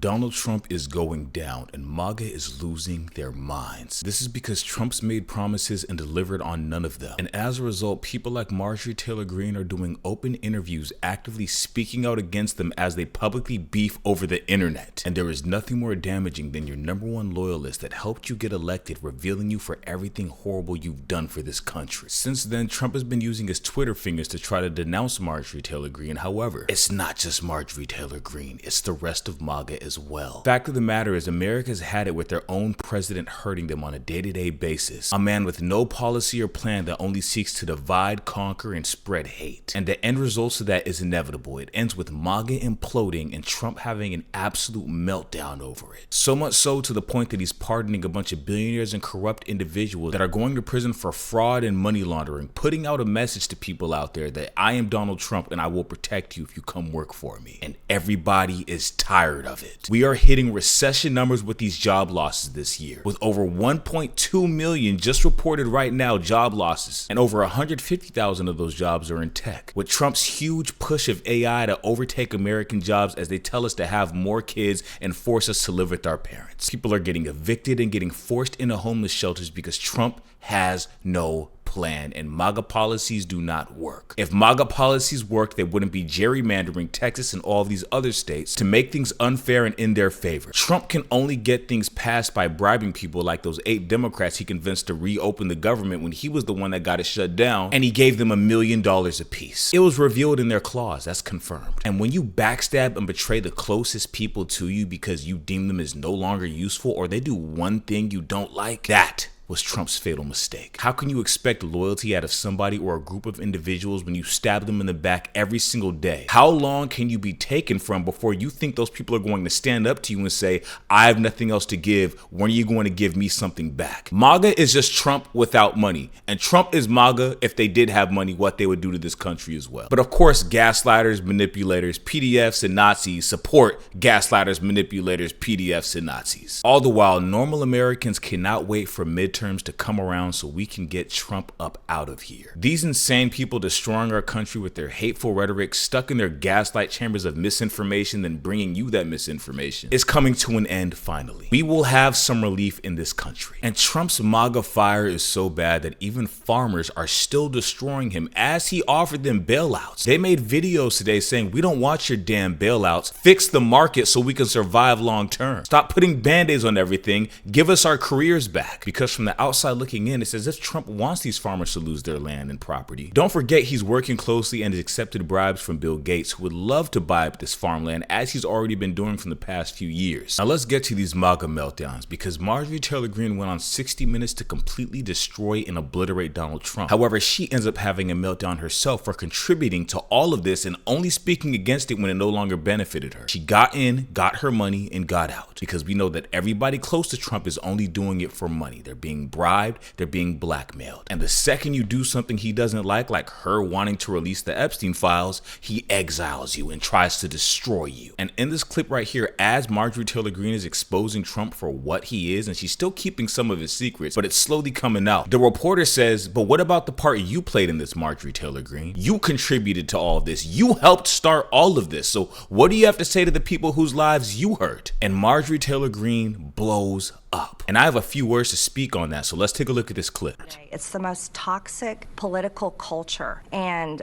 Donald Trump is going down and MAGA is losing their minds. This is because Trump's made promises and delivered on none of them. And as a result, people like Marjorie Taylor Green are doing open interviews, actively speaking out against them as they publicly beef over the internet. And there is nothing more damaging than your #1 loyalist that helped you get elected, revealing you for everything horrible you've done for this country. Since then, Trump has been using his Twitter fingers to try to denounce Marjorie Taylor Green. However, it's not just Marjorie Taylor Green, it's the rest of MAGA as well. Fact of the matter is, America's had it with their own president hurting them on a day-to-day basis. A man with no policy or plan that only seeks to divide, conquer, and spread hate. And the end results of that is inevitable. It ends with MAGA imploding and Trump having an absolute meltdown over it. So much so to the point that he's pardoning a bunch of billionaires and corrupt individuals that are going to prison for fraud and money laundering, putting out a message to people out there that I am Donald Trump and I will protect you if you come work for me. And everybody is tired of it. We are hitting recession numbers with these job losses this year, with over 1.2 million just reported right now job losses, and over 150,000 of those jobs are in tech. With Trump's huge push of AI to overtake American jobs as they tell us to have more kids and force us to live with our parents. People are getting evicted and getting forced into homeless shelters because Trump has no plan and MAGA policies do not work. If MAGA policies worked, they wouldn't be gerrymandering Texas and all these other states to make things unfair and in their favor. Trump can only get things passed by bribing people like those 8 Democrats he convinced to reopen the government when he was the one that got it shut down, and he gave them $1 million apiece. It was revealed in their clause, that's confirmed. And when you backstab and betray the closest people to you because you deem them as no longer useful or they do one thing you don't like, that was Trump's fatal mistake. How can you expect loyalty out of somebody or a group of individuals when you stab them in the back every single day? How long can you be taken from before you think those people are going to stand up to you and say, I have nothing else to give, when are you going to give me something back? MAGA is just Trump without money, and Trump is MAGA if they did have money, what they would do to this country as well. But of course, gaslighters, manipulators, PDFs, and Nazis support gaslighters, manipulators, PDFs, and Nazis. All the while, normal Americans cannot wait for midterms to come around so we can get Trump up out of here. These insane people destroying our country with their hateful rhetoric, stuck in their gaslight chambers of misinformation, then bringing you that misinformation, is coming to an end finally. We will have some relief in this country. And Trump's MAGA fire is so bad that even farmers are still destroying him as he offered them bailouts. They made videos today saying, we don't want your damn bailouts. Fix the market so we can survive long term. Stop putting band-aids on everything. Give us our careers back. Because from the outside looking in, it's as if Trump wants these farmers to lose their land and property. Don't forget he's working closely and has accepted bribes from Bill Gates, who would love to buy up this farmland as he's already been doing from the past few years. Now let's get to these MAGA meltdowns, because Marjorie Taylor Green went on 60 Minutes to completely destroy and obliterate Donald Trump. However, she ends up having a meltdown herself for contributing to all of this and only speaking against it when it no longer benefited her. She got in, got her money, and got out, because we know that everybody close to Trump is only doing it for money. They're being bribed, they're being blackmailed. And the second you do something he doesn't like her wanting to release the Epstein files, he exiles you and tries to destroy you. And in this clip right here, as Marjorie Taylor Green is exposing Trump for what he is, and she's still keeping some of his secrets, but it's slowly coming out, the reporter says, but what about the part you played in this, Marjorie Taylor Green? You contributed to all of this. You helped start all of this. So what do you have to say to the people whose lives you hurt? And Marjorie Taylor Green blows up. And I have a few words to speak on that, so let's take a look at this clip. It's the most toxic political culture, and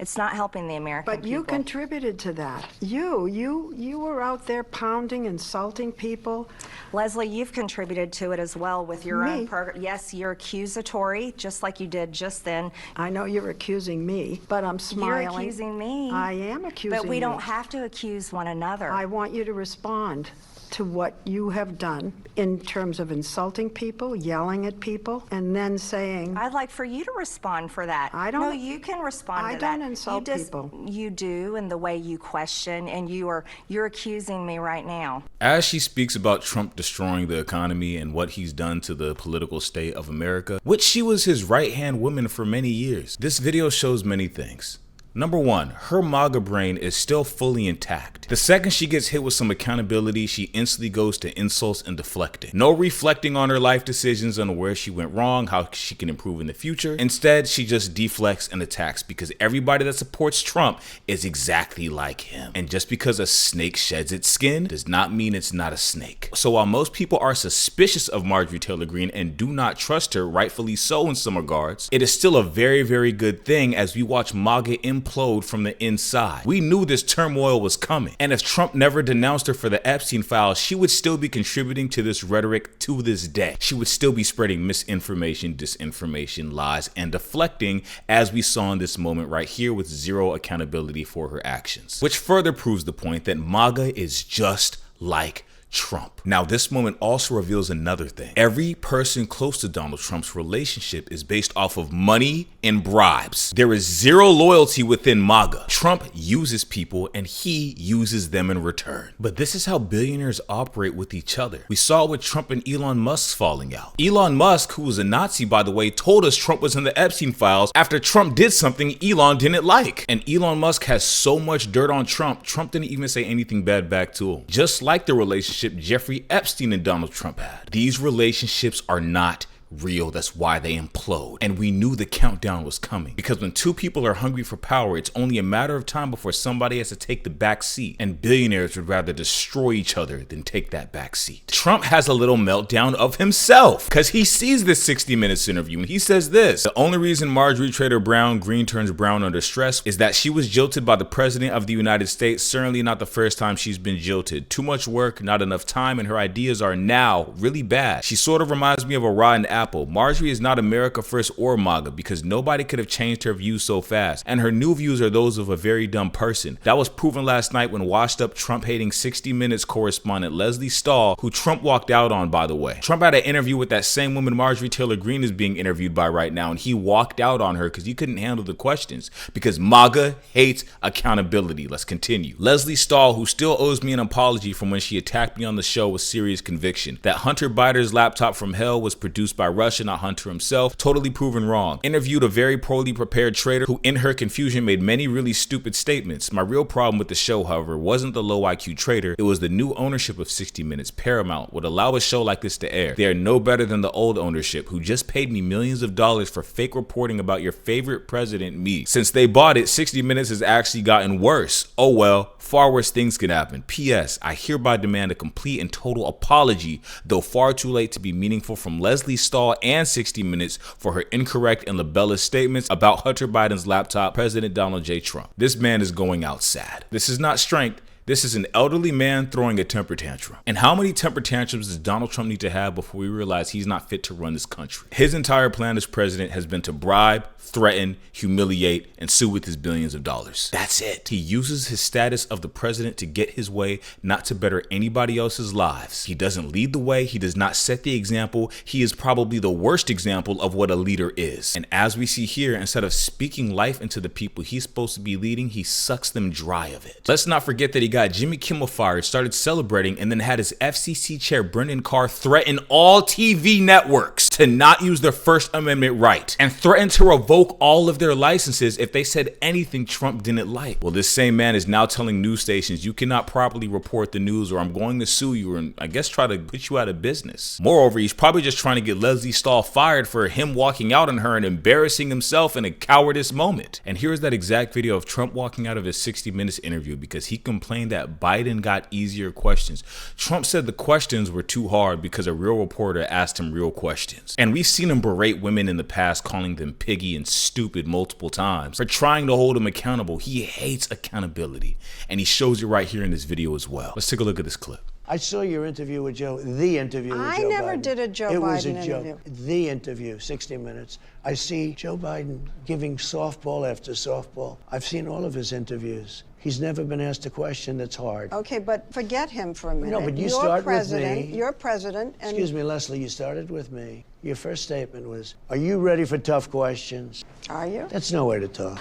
it's not helping the American people. But you contributed to that. You were out there pounding, insulting people. Leslie, you've contributed to it as well with your own program. Yes, you're accusatory, just like you did just then. I know you're accusing me, but I'm smiling. You're accusing me. I am accusing you. But we don't have to accuse one another. I want you to respond to what you have done in terms of insulting people, yelling at people, and then saying... I'd like for you to respond for that. I don't... No, you can respond to that. I don't insult people. You do, in the way you question, and you're accusing me right now. As she speaks about Trump destroying the economy and what he's done to the political state of America, which she was his right-hand woman for many years, this video shows many things. Number one, her MAGA brain is still fully intact. The second she gets hit with some accountability, she instantly goes to insults and deflecting. No reflecting on her life decisions, on where she went wrong, how she can improve in the future. Instead, she just deflects and attacks because everybody that supports Trump is exactly like him. And just because a snake sheds its skin does not mean it's not a snake. So while most people are suspicious of Marjorie Taylor Green and do not trust her, rightfully so in some regards, it is still a very, very good thing as we watch MAGA implode from the inside. We knew this turmoil was coming, and if Trump never denounced her for the Epstein files, she would still be contributing to this rhetoric to this day. She would still be spreading misinformation, disinformation, lies, and deflecting, as we saw in this moment right here, with zero accountability for her actions. Which further proves the point that MAGA is just like Trump. Now, this moment also reveals another thing. Every person close to Donald Trump's relationship is based off of money and bribes. There is zero loyalty within MAGA. Trump uses people and he uses them in return. But this is how billionaires operate with each other. We saw it with Trump and Elon Musk's falling out. Elon Musk, who was a Nazi by the way, told us Trump was in the Epstein files after Trump did something Elon didn't like. And Elon Musk has so much dirt on Trump, Trump didn't even say anything bad back to him. Just like the relationship Jeffrey Epstein and Donald Trump had. These relationships are not real. That's why they implode. And we knew the countdown was coming, because when two people are hungry for power, it's only a matter of time before somebody has to take the back seat, and billionaires would rather destroy each other than take that back seat. Trump has a little meltdown of himself because he sees this 60 Minutes interview and he says this: the only reason Marjorie Taylor Green turns brown under stress is that she was jilted by the president of the United States. Certainly not the first time she's been jilted. Too much work, not enough time, and her ideas are now really bad. She sort of reminds me of a rotten apple. Marjorie is not America First or MAGA because nobody could have changed her views so fast, and her new views are those of a very dumb person. That was proven last night when washed up Trump-hating 60 Minutes correspondent Lesley Stahl, who Trump walked out on, by the way. Trump had an interview with that same woman Marjorie Taylor Green is being interviewed by right now, and he walked out on her because he couldn't handle the questions, because MAGA hates accountability. Let's continue. Lesley Stahl, who still owes me an apology from when she attacked me on the show with serious conviction. That Hunter Biden's laptop from hell was produced by Russia, not Hunter himself. Totally proven wrong. Interviewed a very poorly prepared traitor who in her confusion made many really stupid statements. My real problem with the show, however, wasn't the low IQ traitor. It was the new ownership of 60 Minutes. Paramount would allow a show like this to air. They are no better than the old ownership, who just paid me millions of dollars for fake reporting about your favorite president, me. Since they bought it, 60 Minutes has actually gotten worse. Oh well, far worse things can happen. P.S. I hereby demand a complete and total apology, though far too late to be meaningful, from Lesley Stahl and 60 Minutes for her incorrect and libellous statements about Hunter Biden's laptop, President Donald J. Trump. This man is going out sad. This is not strength. This is an elderly man throwing a temper tantrum. And how many temper tantrums does Donald Trump need to have before we realize he's not fit to run this country? His entire plan as president has been to bribe, threaten, humiliate, and sue with his billions of dollars. That's it. He uses his status of the president to get his way, not to better anybody else's lives. He doesn't lead the way. He does not set the example. He is probably the worst example of what a leader is. And as we see here, instead of speaking life into the people he's supposed to be leading, he sucks them dry of it. Let's not forget that he got Jimmy Kimmel fired, started celebrating, and then had his FCC chair Brendan Carr threaten all TV networks to not use their First Amendment right, and threaten to revoke all of their licenses if they said anything Trump didn't like. Well, this same man is now telling news stations, you cannot properly report the news or I'm going to sue you, and I guess try to put you out of business. Moreover, he's probably just trying to get Lesley Stahl fired for him walking out on her and embarrassing himself in a cowardice moment. And here's that exact video of Trump walking out of his 60 Minutes interview because he complained that Biden got easier questions. Trump said the questions were too hard because a real reporter asked him real questions. And we've seen him berate women in the past, calling them piggy and stupid multiple times for trying to hold him accountable. He hates accountability, and he shows it right here in this video as well. Let's take a look at this clip. I saw your interview with Joe, the interview with Joe Biden. I never did a Joe Biden interview. It was a joke. The interview, 60 Minutes. I see Joe Biden giving softball after softball. I've seen all of his interviews. He's never been asked a question that's hard. Okay, but forget him for a minute. No, but you start with me. You're president. And excuse me, Leslie, you started with me. Your first statement was, are you ready for tough questions? Are you? That's no way to talk.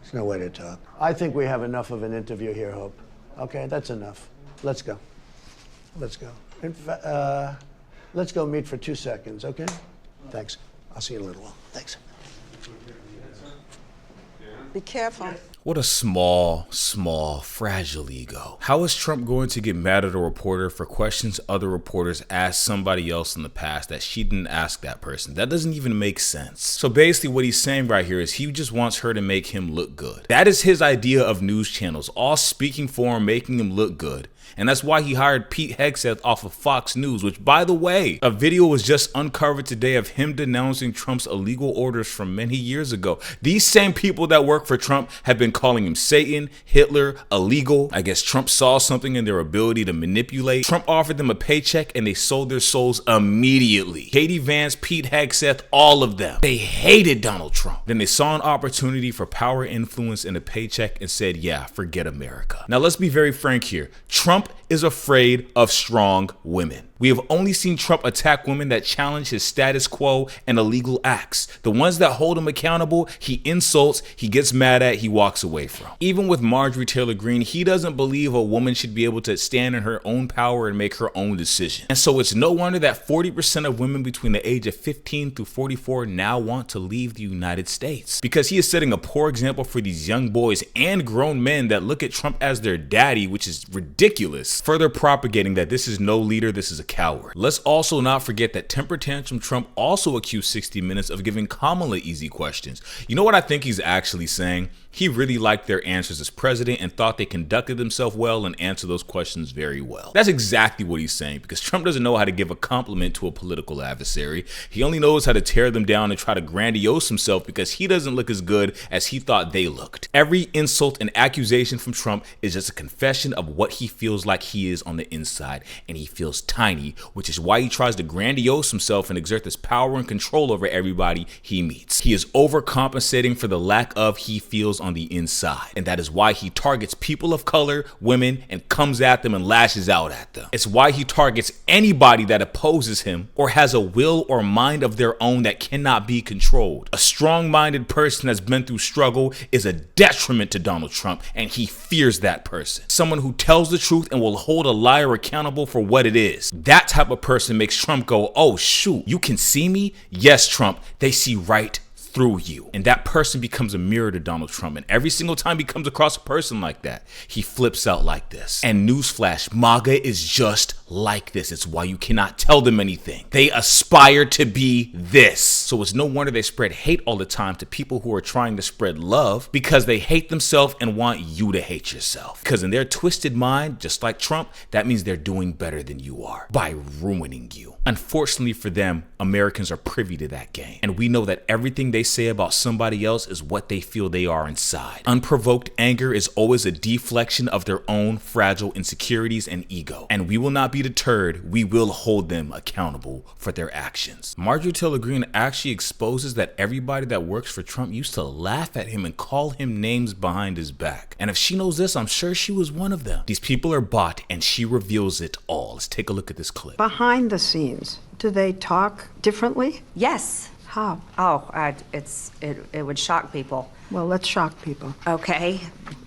It's no way to talk. I think we have enough of an interview here, Hope. Okay, that's enough. Let's go. Let's go. Let's go meet for 2 seconds, okay? Thanks. I'll see you in a little while. Thanks. Be careful. What a small, fragile ego. How is Trump going to get mad at a reporter for questions other reporters asked somebody else in the past that she didn't ask that person? That doesn't even make sense. So basically what he's saying right here is he just wants her to make him look good. That is his idea of news channels, all speaking for him, making him look good. And that's why he hired Pete Hegseth off of Fox News, which, by the way, a video was just uncovered today of him denouncing Trump's illegal orders from many years ago. These same people that work for Trump have been calling him Satan, Hitler, illegal. I guess Trump saw something in their ability to manipulate. Trump offered them a paycheck and they sold their souls immediately. Katie Vance, Pete Hegseth, all of them. They hated Donald Trump. Then they saw an opportunity for power, influence, and a paycheck and said, yeah, forget America. Now let's be very frank here. Trump is afraid of strong women. We have only seen Trump attack women that challenge his status quo and illegal acts. The ones that hold him accountable, he insults, he gets mad at, he walks away from. Even with Marjorie Taylor Green, he doesn't believe a woman should be able to stand in her own power and make her own decision. And so it's no wonder that 40% of women between the age of 15 through 44 now want to leave the United States. Because he is setting a poor example for these young boys and grown men that look at Trump as their daddy, which is ridiculous. Further propagating that this is no leader, this is a coward. Let's also not forget that Temper Tantrum Trump also accused 60 Minutes of giving Kamala easy questions. You know what I think he's actually saying? He really liked their answers as president and thought they conducted themselves well and answered those questions very well. That's exactly what he's saying, because Trump doesn't know how to give a compliment to a political adversary. He only knows how to tear them down and try to grandiose himself because he doesn't look as good as he thought they looked. Every insult and accusation from Trump is just a confession of what he feels like he is on the inside, and he feels tiny, which is why he tries to grandiose himself and exert this power and control over everybody he meets. He is overcompensating for the lack of he feels on the inside, and that is why he targets people of color, women, and comes at them and lashes out at them. It's why he targets anybody that opposes him or has a will or mind of their own that cannot be controlled. A strong-minded person that's been through struggle is a detriment to Donald Trump, and he fears that person. Someone who tells the truth and will hold a liar accountable for what it is. That type of person makes Trump go, oh shoot, you can see me? Yes, Trump, they see right through you. And that person becomes a mirror to Donald Trump. And every single time he comes across a person like that, he flips out like this. And newsflash, MAGA is just like this. It's why you cannot tell them anything. They aspire to be this. So it's no wonder they spread hate all the time to people who are trying to spread love, because they hate themselves and want you to hate yourself. Because in their twisted mind, just like Trump, that means they're doing better than you are by ruining you. Unfortunately for them, Americans are privy to that game. And we know that everything they say about somebody else is what they feel they are inside. Unprovoked anger is always a deflection of their own fragile insecurities and ego. And we will not be deterred. We will hold them accountable for their actions. Marjorie Taylor Green actually exposes that everybody that works for Trump used to laugh at him and call him names behind his back. And if she knows this, I'm sure she was one of them. These people are bought, and she reveals it all. Let's take a look at this clip. Behind the scenes, do they talk differently? Yes. How? Oh, it would shock people. Well, let's shock people. Okay.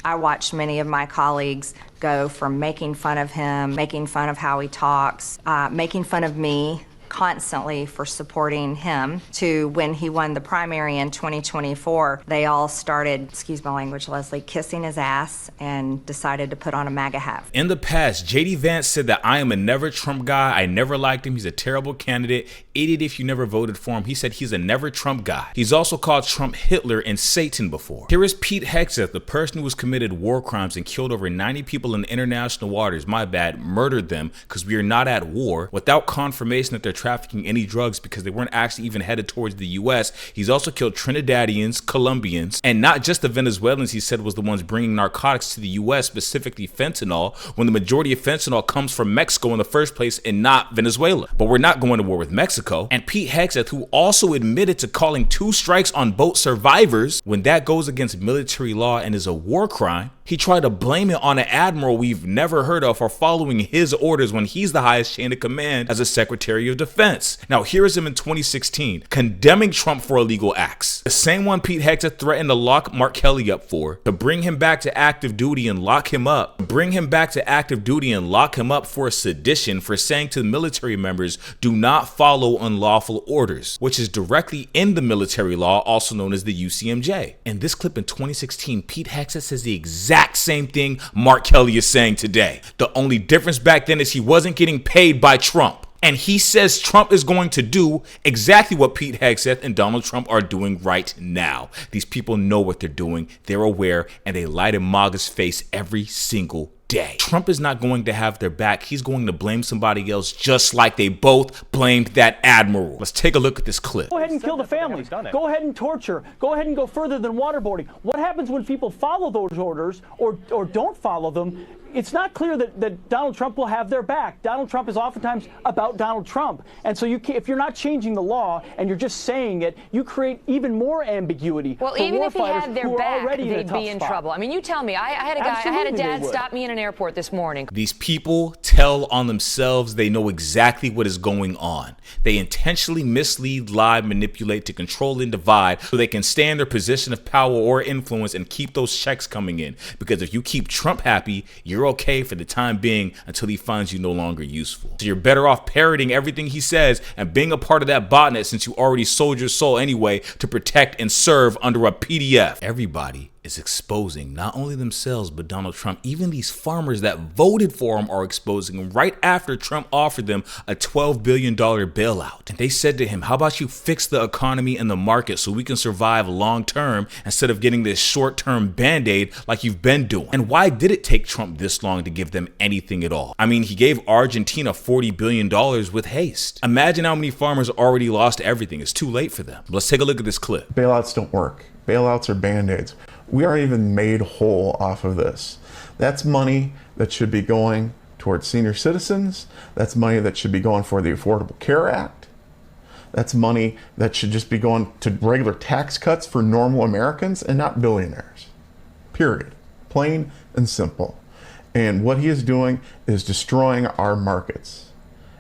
I watched many of my colleagues go from making fun of him, making fun of how he talks, making fun of me constantly for supporting him, to when he won the primary in 2024, they all started, excuse my language, Leslie, kissing his ass and decided to put on a MAGA hat. In the past, JD Vance said that I am a never Trump guy. I never liked him. He's a terrible candidate. Idiot if you never voted for him. He said he's a never Trump guy. He's also called Trump Hitler and Satan before. Here is Pete Hegseth, the person who has committed war crimes and killed over 90 people in international waters, murdered them because we are not at war, without confirmation that they're trafficking any drugs because they weren't actually even headed towards the US. He's also killed Trinidadians, Colombians, and not just the Venezuelans he said was the ones bringing narcotics to the US, specifically fentanyl, when the majority of fentanyl comes from Mexico in the first place and not Venezuela. But we're not going to war with Mexico. And Pete Hegseth, who also admitted to calling 2 strikes on boat survivors when that goes against military law and is a war crime, He tried to blame it on an admiral we've never heard of for following his orders when he's the highest chain of command as a Secretary of Defense. Now here's him in 2016, condemning Trump for illegal acts. The same one Pete Hegseth threatened to lock Mark Kelly up for, to bring him back to active duty and lock him up. For sedition, for saying to the military members, do not follow unlawful orders, which is directly in the military law, also known as the UCMJ. In this clip in 2016, Pete Hegseth says the exact same thing Mark Kelly is saying today. The only difference back then is he wasn't getting paid by Trump. And he says Trump is going to do exactly what Pete Hegseth and Donald Trump are doing right now. These people know what they're doing, they're aware, and they lie to MAGA's face every single day. Trump is not going to have their back. He's going to blame somebody else, just like they both blamed that admiral. Let's take a look at this clip. Go ahead and kill the families. Go ahead and torture. Go ahead and go further than waterboarding. What happens when people follow those orders or don't follow them? It's not clear that Donald Trump will have their back. Donald Trump is oftentimes about Donald Trump. And so if you're not changing the law and you're just saying it, you create even more ambiguity. Well, even if he had their back, they'd be in trouble. I mean, you tell me. I had a dad stop me in an airport this morning. These people tell on themselves. They know exactly what is going on. They intentionally mislead, lie, manipulate to control and divide so they can stay in their position of power or influence and keep those checks coming in. Because if you keep Trump happy, you're okay for the time being until he finds you no longer useful. So you're better off parroting everything he says and being a part of that botnet since you already sold your soul anyway to protect and serve under a PDF. Everybody is exposing not only themselves but Donald Trump. Even these farmers that voted for him are exposing him right after Trump offered them a $12 billion bailout. And they said to him, how about you fix the economy and the market so we can survive long term instead of getting this short-term band-aid like you've been doing. And why did it take Trump this long to give them anything at all? I mean, he gave Argentina $40 billion with haste. Imagine how many farmers already lost everything. It's too late for them. Let's take a look at this clip. Bailouts don't work. Bailouts are band-aids. We aren't even made whole off of this. That's money that should be going towards senior citizens. That's money that should be going for the Affordable Care Act. That's money that should just be going to regular tax cuts for normal Americans and not billionaires. Period. Plain and simple. And what he is doing is destroying our markets.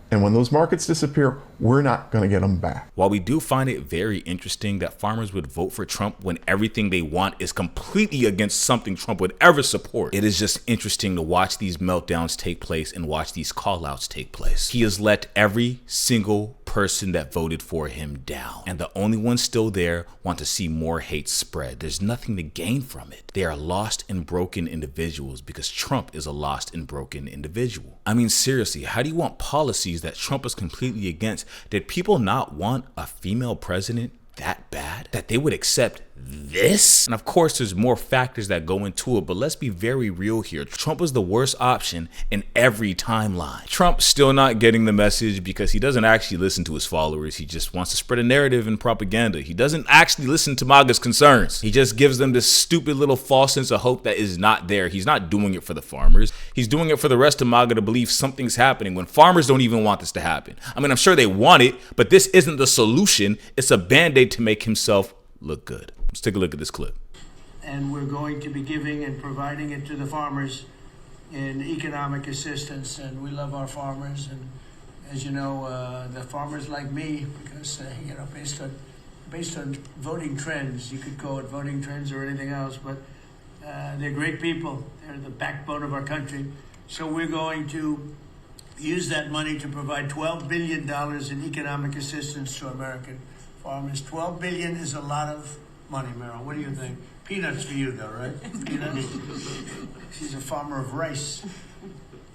And when those markets disappear, we're not going to get them back. While we do find it very interesting that farmers would vote for Trump when everything they want is completely against something Trump would ever support, it is just interesting to watch these meltdowns take place and watch these call-outs take place. He has let every single person that voted for him down. And the only ones still there want to see more hate spread. There's nothing to gain from it. They are lost and broken individuals because Trump is a lost and broken individual. I mean, seriously, how do you want policies that Trump is completely against? Did people not want a female president that bad that they would accept this? And of course, there's more factors that go into it, but let's be very real here. Trump was the worst option in every timeline. Trump's still not getting the message because he doesn't actually listen to his followers. He just wants to spread a narrative and propaganda. He doesn't actually listen to MAGA's concerns. He just gives them this stupid little false sense of hope that is not there. He's not doing it for the farmers. He's doing it for the rest of MAGA to believe something's happening when farmers don't even want this to happen. I mean, I'm sure they want it, but this isn't the solution. It's a band-aid to make himself look good. Let's take a look at this clip. And we're going to be giving and providing it to the farmers in economic assistance. And we love our farmers. And as you know, the farmers like me, because, you know, based on voting trends, you could call it voting trends or anything else, but they're great people. They're the backbone of our country. So we're going to use that money to provide $12 billion in economic assistance to American farmers. $12 billion is a lot of money, Meryl. What do you think? Peanuts for you, though, right? Peanuts. She's a farmer of rice.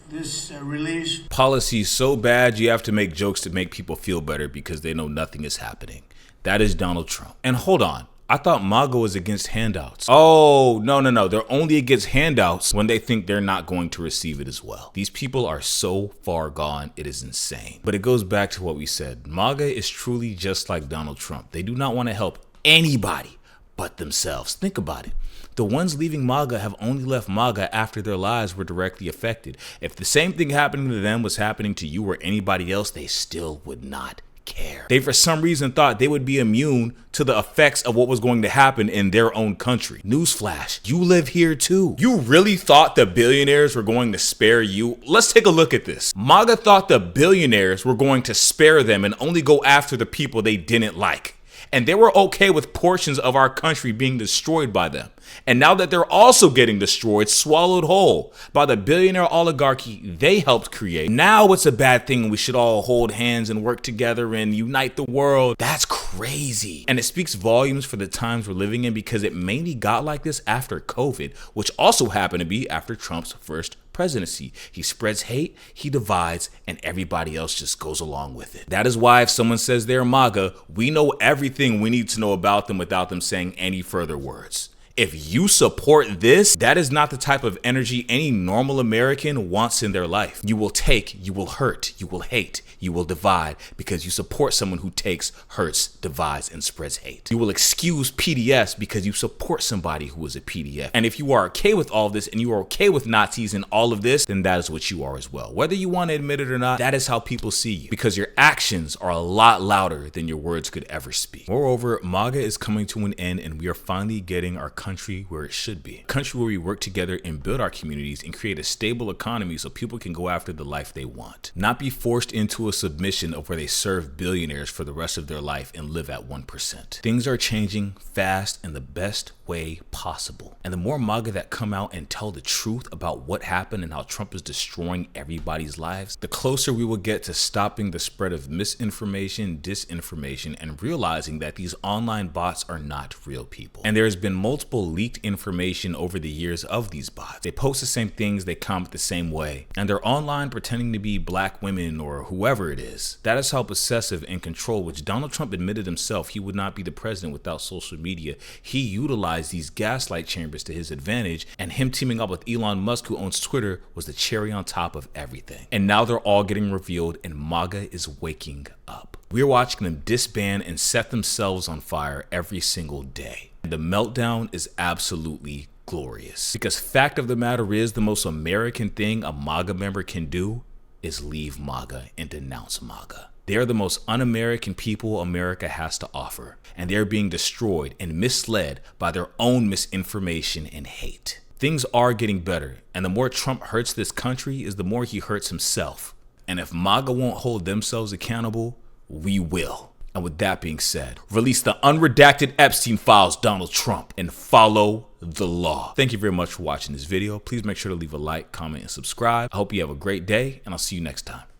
This release. Policy so bad you have to make jokes to make people feel better because they know nothing is happening. That is Donald Trump. And hold on. I thought MAGA was against handouts. Oh, no. They're only against handouts when they think they're not going to receive it as well. These people are so far gone, it is insane. But it goes back to what we said. MAGA is truly just like Donald Trump. They do not want to help anybody but themselves. Think about it. The ones leaving MAGA have only left MAGA after their lives were directly affected. If the same thing happening to them was happening to you or anybody else, they still would not care. They for some reason thought they would be immune to the effects of what was going to happen in their own country. Newsflash, you live here too. You really thought the billionaires were going to spare you? Let's take a look at this. MAGA thought the billionaires were going to spare them and only go after the people they didn't like. And they were okay with portions of our country being destroyed by them. And now that they're also getting destroyed, swallowed whole by the billionaire oligarchy they helped create, now it's a bad thing. We should all hold hands and work together and unite the world. That's crazy. And it speaks volumes for the times we're living in, because it mainly got like this after COVID, which also happened to be after Trump's first presidency. He spreads hate, he divides, and everybody else just goes along with it. That is why if someone says they're MAGA, we know everything we need to know about them without them saying any further words. If you support this, that is not the type of energy any normal American wants in their life. You will take, you will hurt, you will hate, you will divide, because you support someone who takes, hurts, divides, and spreads hate. You will excuse PDFs because you support somebody who is a PDF. And if you are okay with all of this and you are okay with Nazis and all of this, then that is what you are as well. Whether you want to admit it or not, that is how people see you, because your actions are a lot louder than your words could ever speak. Moreover, MAGA is coming to an end, and we are finally getting our country where it should be. A country where we work together and build our communities and create a stable economy so people can go after the life they want. Not be forced into a submission of where they serve billionaires for the rest of their life and live at 1%. Things are changing fast in the best way possible. And the more MAGA that come out and tell the truth about what happened and how Trump is destroying everybody's lives, the closer we will get to stopping the spread of misinformation, disinformation, and realizing that these online bots are not real people. And there has been multiple leaked information over the years of these bots. They post the same things, they comment the same way, and they're online pretending to be black women or whoever it is. That is how possessive and control, which Donald Trump admitted himself he would not be the president without social media. He utilized these gaslight chambers to his advantage, and him teaming up with Elon Musk, who owns Twitter, was the cherry on top of everything. And now they're all getting revealed, and MAGA is waking up. We're watching them disband and set themselves on fire every single day. The meltdown is absolutely glorious, because fact of the matter is, the most American thing a MAGA member can do is leave MAGA and denounce MAGA. They are the most un-American people America has to offer, and they're being destroyed and misled by their own misinformation and hate. Things are getting better, and the more Trump hurts this country is the more he hurts himself. And if MAGA won't hold themselves accountable, we will. And with that being said, release the unredacted Epstein files, Donald Trump, and follow the law. Thank you very much for watching this video. Please make sure to leave a like, comment, and subscribe. I hope you have a great day, and I'll see you next time.